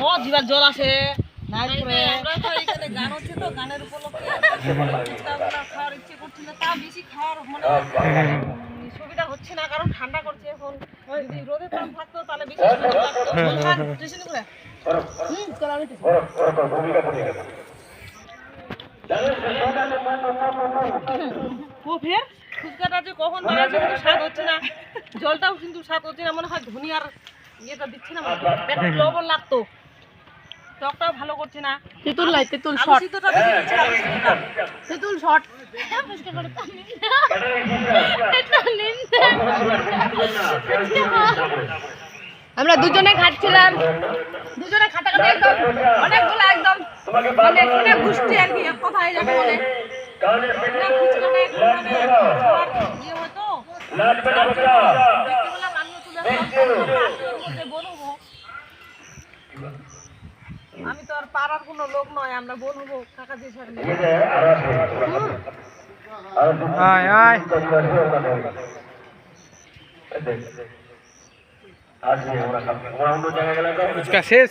ও zipper জল আসে নাই করে আমরা তো এখানে গান হচ্ছে তো গানের উপলক্ষে খাওয়ার ইচ্ছে করছে না তা বেশি খাওয়ার মানে সুবিধা হচ্ছে না কারণ ঠান্ডা করছে এখন যদি রোদে তাপ থাকতো তাহলে বেশি সুবিধা লাগতো স্টেশনে করে চলো আমি ও ফের ফুচকাটা যে কখন বানাচ্ছে কিন্তু স্বাদ হচ্ছে না জলটাও কিন্তু স্বাদ হচ্ছে না মনে হয় ধনিয়ার ইয়েটা দিচ্ছে না পেটে লবণ লাগতো টকটাও ভালো করছে না তেঁতুল লাই তেঁতুল শট সিদ্ধটা বেশি দিচ্ছে তেঁতুল শট আমরা দুজনে খাচ্ছিলাম দুজনে খাতে খাতে একদম অনেকগুলো একদম মানে শুনে গুষ্টি আর কি এক কথায় যাবে বলে আমি তো আর পাড়ার কোনো লোক নয় আমরা বলবো কাকা দিয়ে সাথে শেষ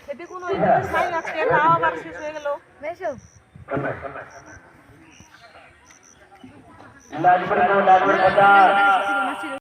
খেতে কোনো আজকে তাও আবার শেষ হয়ে গেল